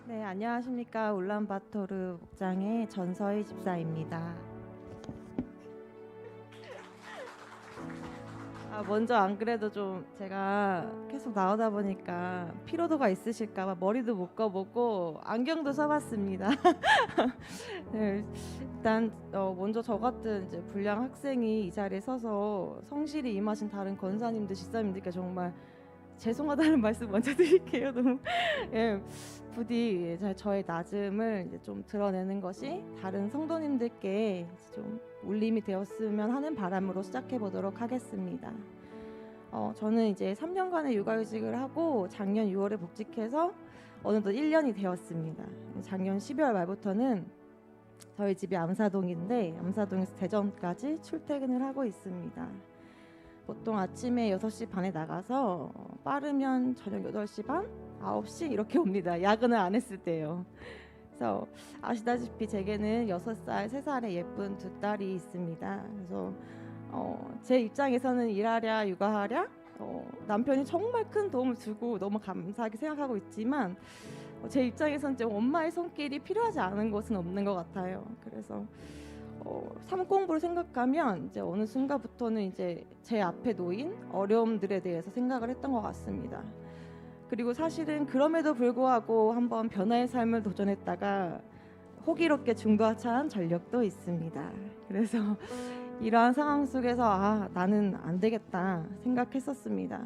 네, 안녕하십니까. 울란바토르 목장의 전서희 집사입니다. 먼저 안 그래도 좀 제가 계속 나오다 보니까 피로도가 있으실까 봐 머리도 묶어보고 안경도 써봤습니다. 네, 일단 먼저 저 같은 이제 불량 학생이 이 자리에 서서 성실히 임하신 다른 권사님들, 집사님들께 정말 죄송하다는 말씀 먼저 드릴게요. 너무 예, 부디 저의 낮음을 이제 좀 드러내는 것이 다른 성도님들께 좀 울림이 되었으면 하는 바람으로 시작해 보도록 하겠습니다. 저는 이제 3년간의 육아휴직을 하고 작년 6월에 복직해서 어느덧 1년이 되었습니다. 작년 12월 말부터는 저희 집이 암사동인데 암사동에서 대전까지 출퇴근을 하고 있습니다. 보통 아침에 6시 반에 나가서 빠르면 저녁 8시 반, 9시 이렇게 옵니다. 야근을 안 했을 때요. 그래서 아시다시피 제게는 6살, 3살의 예쁜 두 딸이 있습니다. 그래서 제 입장에서는 일하랴 육아하랴 남편이 정말 큰 도움을 주고 너무 감사하게 생각하고 있지만 제 입장에서는 좀 엄마의 손길이 필요하지 않은 것은 없는 것 같아요. 그래서 삶 공부를 생각하면 이제 어느 순간부터는 이제 제 앞에 놓인 어려움들에 대해서 생각을 했던 것 같습니다. 그리고 사실은 그럼에도 불구하고 한번 변화의 삶을 도전했다가 호기롭게 중도하차한 전력도 있습니다. 그래서 이러한 상황 속에서 나는 안 되겠다 생각했었습니다.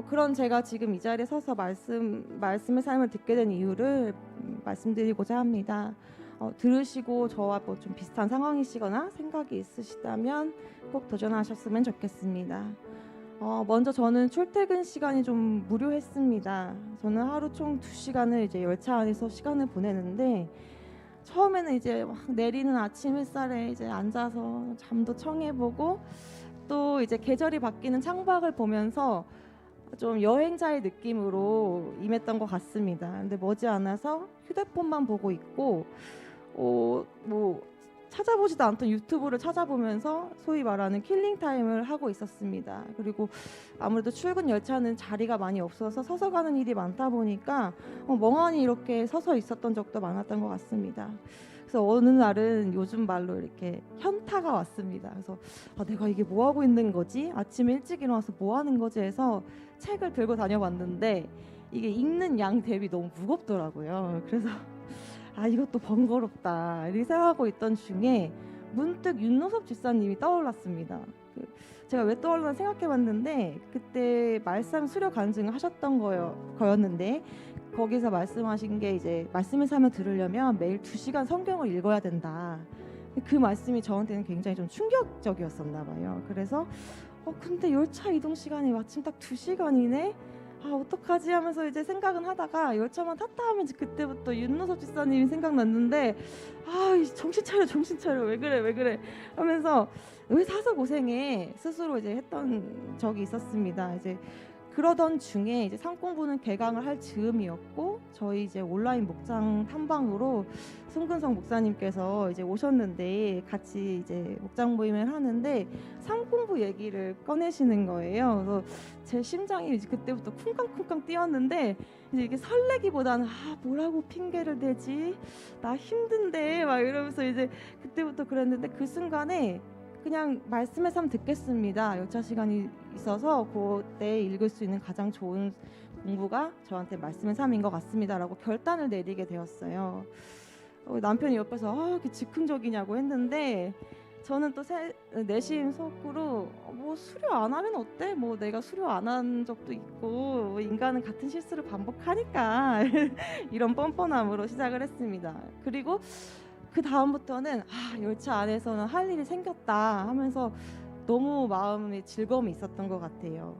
그런 제가 지금 이 자리에 서서 말씀의 삶을 듣게 된 이유를 말씀드리고자 합니다. 들으시고 저와 뭐 좀 비슷한 상황이시거나 생각이 있으시다면 꼭 도전하셨으면 좋겠습니다. 먼저 저는 출퇴근 시간이 좀 무료했습니다. 저는 하루 총 2시간을 이제 열차 안에서 시간을 보내는데 처음에는 이제 막 내리는 아침 햇살에 이제 앉아서 잠도 청해보고 또 이제 계절이 바뀌는 창밖을 보면서 좀 여행자의 느낌으로 임했던 것 같습니다. 근데 머지않아서 휴대폰만 보고 있고 뭐 찾아보지도 않던 유튜브를 찾아보면서 소위 말하는 킬링 타임을 하고 있었습니다. 그리고 아무래도 출근 열차는 자리가 많이 없어서 서서 가는 일이 많다 보니까 멍하니 이렇게 서서 있었던 적도 많았던 것 같습니다. 그래서 어느 날은 요즘 말로 이렇게 현타가 왔습니다. 그래서 내가 이게 뭐 하고 있는 거지? 아침에 일찍 일어나서 뭐 하는 거지? 해서 책을 들고 다녀봤는데 이게 읽는 양 대비 너무 무겁더라고요. 그래서 이것도 번거롭다 이렇게 생각하고 있던 중에 문득 윤노섭 집사님이 떠올랐습니다. 제가 왜 떠올랐나 생각해봤는데 그때 말씀 수료 간증을 하셨던 거였는데 거기서 말씀하신 게 이제 말씀의 삶을 들으려면 매일 2시간 성경을 읽어야 된다. 그 말씀이 저한테는 굉장히 좀 충격적이었었나 봐요. 그래서 근데 열차 이동 시간이 마침 딱 2시간이네. 어떡하지 하면서 이제 생각은 하다가 열차만 탔다 하면 그때부터 윤노섭 집사님이 생각났는데 정신 차려 왜 그래 하면서 왜 사서 고생해 스스로 이제 했던 적이 있었습니다. 이제 그러던 중에 이제 상공부는 개강을 할 즈음이었고 저희 이제 온라인 목장 탐방으로 송근성 목사님께서 이제 오셨는데 같이 이제 목장 모임을 하는데 상공부 얘기를 꺼내시는 거예요. 그래서 제 심장이 이제 그때부터 쿵쾅쿵쾅 뛰었는데 이제 이게 설레기보다는 뭐라고 핑계를 대지 나 힘든데 막 이러면서 이제 그때부터 그랬는데 그 순간에 그냥 말씀의 삶 듣겠습니다. 열차 시간이 있어서 그때 읽을 수 있는 가장 좋은 공부가 저한테 말씀의 삶인 것 같습니다라고 결단을 내리게 되었어요. 남편이 옆에서 이렇게 즉흥적이냐고 했는데 저는 또 내심 속으로 뭐 수료 안 하면 어때? 뭐 내가 수료 안 한 적도 있고 인간은 같은 실수를 반복하니까 이런 뻔뻔함으로 시작을 했습니다. 그리고 그 다음부터는 열차 안에서는 할 일이 생겼다 하면서 너무 마음에 즐거움이 있었던 것 같아요.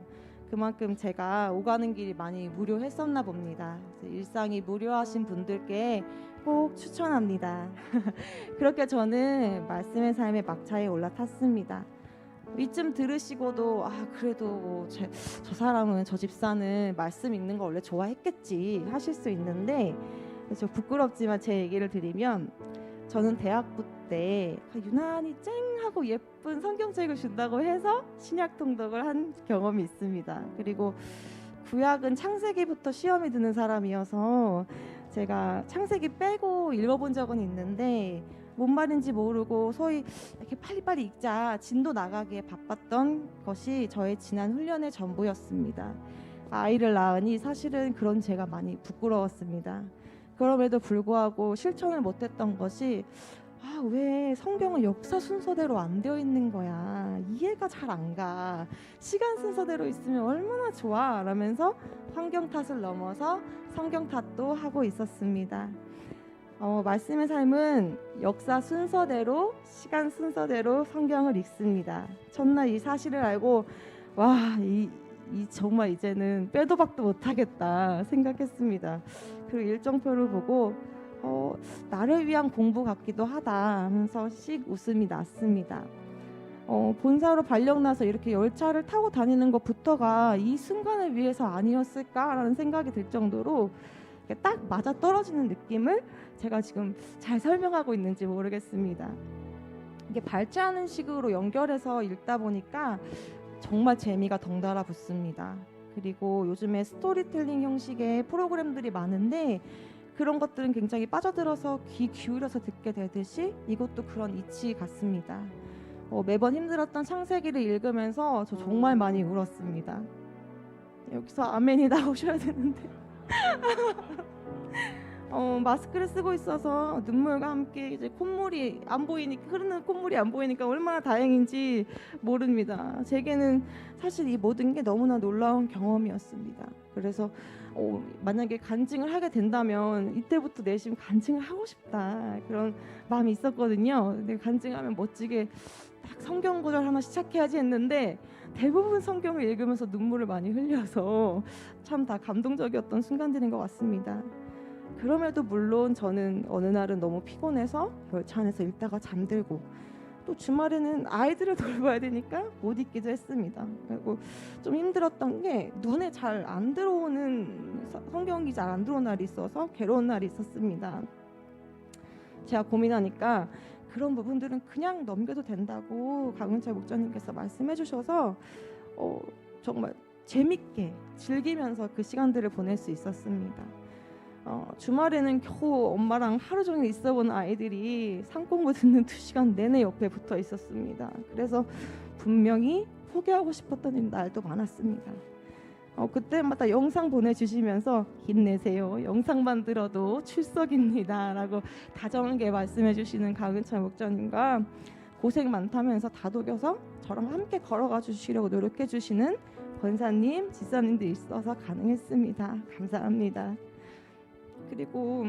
그만큼 제가 오가는 길이 많이 무료했었나 봅니다. 일상이 무료하신 분들께 꼭 추천합니다. 그렇게 저는 말씀의 삶의 막차에 올라탔습니다. 이쯤 들으시고도 그래도 저 사람은 저 집사는 말씀 읽는 거 원래 좋아했겠지 하실 수 있는데 저 부끄럽지만 제 얘기를 드리면 저는 대학부 때 유난히 쨍하고 예쁜 성경책을 준다고 해서 신약 통독을 한 경험이 있습니다. 그리고 구약은 창세기부터 시험이 드는 사람이어서 제가 창세기 빼고 읽어본 적은 있는데 뭔 말인지 모르고 소위 이렇게 빨리빨리 읽자 진도 나가기에 바빴던 것이 저의 지난 훈련의 전부였습니다. 아이를 낳으니 사실은 그런 제가 많이 부끄러웠습니다. 그럼에도 불구하고 실천을 못했던 것이 왜 성경은 역사 순서대로 안 되어 있는 거야? 이해가 잘 안 가. 시간 순서대로 있으면 얼마나 좋아? 라면서 환경 탓을 넘어서 성경 탓도 하고 있었습니다. 말씀의 삶은 역사 순서대로, 시간 순서대로 성경을 읽습니다. 첫날 이 사실을 알고 정말 이제는 빼도 박도 못하겠다 생각했습니다. 그리고 일정표를 보고 나를 위한 공부 같기도 하다 하면서 씩 웃음이 났습니다. 본사로 발령나서 이렇게 열차를 타고 다니는 것부터가 이 순간을 위해서 아니었을까라는 생각이 들 정도로 딱 맞아 떨어지는 느낌을 제가 지금 잘 설명하고 있는지 모르겠습니다. 이게 발제하는 식으로 연결해서 읽다 보니까 정말 재미가 덩달아 붙습니다. 그리고 요즘에 스토리텔링 형식의 프로그램들이 많은데 그런 것들은 굉장히 빠져들어서 귀 기울여서 듣게 되듯이 이것도 그런 이치 같습니다. 매번 힘들었던 창세기를 읽으면서 저 정말 많이 울었습니다. 여기서 아멘이 나오셔야 되는데 마스크를 쓰고 있어서 눈물과 함께 이제 콧물이 안 보이니까 흐르는 콧물이 안 보이니까 얼마나 다행인지 모릅니다. 제게는 사실 이 모든 게 너무나 놀라운 경험이었습니다. 그래서 만약에 간증을 하게 된다면 이때부터 내심 간증을 하고 싶다 그런 마음이 있었거든요. 근데 간증하면 멋지게 딱 성경 구절 하나 시작해야지 했는데 대부분 성경을 읽으면서 눈물을 많이 흘려서 참 다 감동적이었던 순간들인 것 같습니다. 그럼에도 물론 저는 어느 날은 너무 피곤해서 열차 안에서 읽다가 잠들고 또 주말에는 아이들을 돌봐야 되니까 못 읽기도 했습니다. 그리고 좀 힘들었던 게 눈에 잘 안 들어오는 성경이 잘 안 들어오는 날이 있어서 괴로운 날이 있었습니다. 제가 고민하니까 그런 부분들은 그냥 넘겨도 된다고 강은철 목사님께서 말씀해 주셔서 정말 재밌게 즐기면서 그 시간들을 보낼 수 있었습니다. 주말에는 겨우 엄마랑 하루 종일 있어본 아이들이 상공부 듣는 2시간 내내 옆에 붙어 있었습니다. 그래서 분명히 포기하고 싶었던 날도 많았습니다. 그때마다 영상 보내주시면서 힘내세요. 영상만 들어도 출석입니다. 라고 다정하게 말씀해 주시는 강은철 목사님과 고생 많다면서 다독여서 저랑 함께 걸어가 주시려고 노력해 주시는 권사님, 지사님도 있어서 가능했습니다. 감사합니다. 그리고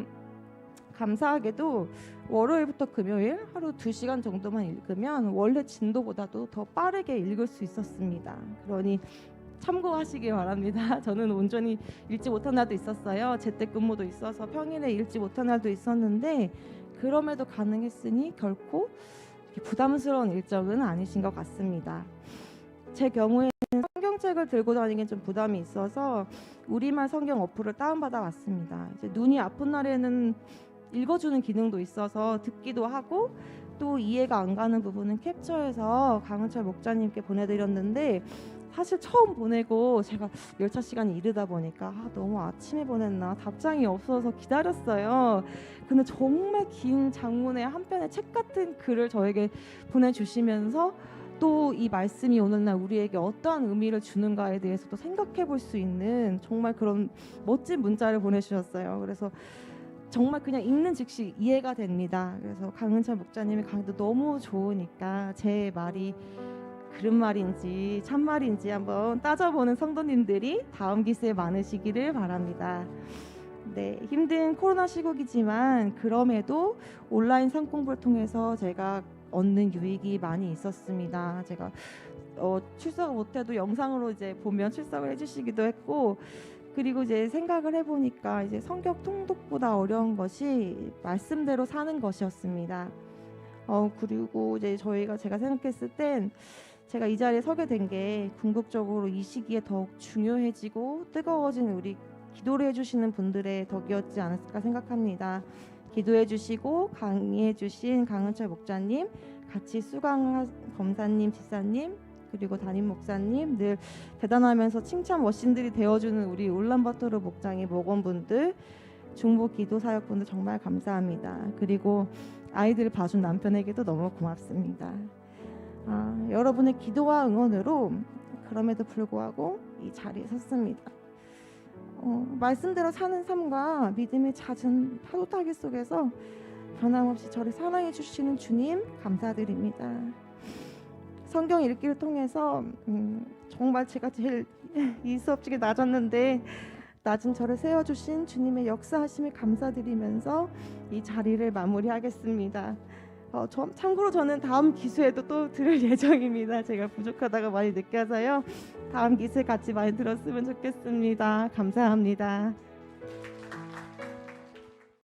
감사하게도 월요일부터 금요일 하루 2시간 정도만 읽으면 원래 진도보다도 더 빠르게 읽을 수 있었습니다. 그러니 참고하시기 바랍니다. 저는 온전히 읽지 못한 날도 있었어요. 재택근무도 있어서 평일에 읽지 못한 날도 있었는데 그럼에도 가능했으니 결코 부담스러운 일정은 아니신 것 같습니다. 제 경우에는 성경책을 들고 다니긴 좀 부담이 있어서 우리말 성경 어플을 다운받아 왔습니다. 이제 눈이 아픈 날에는 읽어주는 기능도 있어서 듣기도 하고 또 이해가 안 가는 부분은 캡처해서 강은철 목사님께 보내드렸는데 사실 처음 보내고 제가 열차 시간이 이르다 보니까 너무 아침에 보냈나 답장이 없어서 기다렸어요. 근데 정말 긴 장문의 한 편의 책 같은 글을 저에게 보내주시면서 또 이 말씀이 오늘날 우리에게 어떠한 의미를 주는가에 대해서도 생각해 볼 수 있는 정말 그런 멋진 문자를 보내주셨어요. 그래서 정말 그냥 읽는 즉시 이해가 됩니다. 그래서 강은철 목사님의 강의도 너무 좋으니까 제 말이 그런 말인지 참말인지 한번 따져보는 성도님들이 다음 기수에 많으시기를 바랍니다. 네, 힘든 코로나 시국이지만 그럼에도 온라인 상공부를 통해서 제가 얻는 유익이 많이 있었습니다. 제가 출석을 못해도 영상으로 이제 보면 출석을 해주시기도 했고, 그리고 이제 생각을 해보니까 이제 성경 통독보다 어려운 것이 말씀대로 사는 것이었습니다. 그리고 이제 제가 생각했을 땐 제가 이 자리에 서게 된 게 궁극적으로 이 시기에 더욱 중요해지고 뜨거워진 우리 기도를 해주시는 분들의 덕이었지 않았을까 생각합니다. 기도해 주시고 강의해 주신 강은철 목사님, 같이 수강 검사님, 지사님, 그리고 담임 목사님, 늘 대단하면서 칭찬 머신들이 되어주는 우리 울란바토르 목장의 목원분들, 중보 기도 사역분들 정말 감사합니다. 그리고 아이들을 봐준 남편에게도 너무 고맙습니다. 여러분의 기도와 응원으로 그럼에도 불구하고 이 자리에 섰습니다. 말씀대로 사는 삶과 믿음의 잦은 파도 타기 속에서 변함없이 저를 사랑해 주시는 주님 감사드립니다. 성경 읽기를 통해서 정말 제가 제일 이 수업중에 낮았는데 낮은 저를 세워주신 주님의 역사하심에 감사드리면서 이 자리를 마무리하겠습니다. 참고로 저는 다음 기수에도 또 들을 예정입니다. 제가 부족하다가 많이 느껴서요. 다음 기수에 같이 많이 들었으면 좋겠습니다. 감사합니다.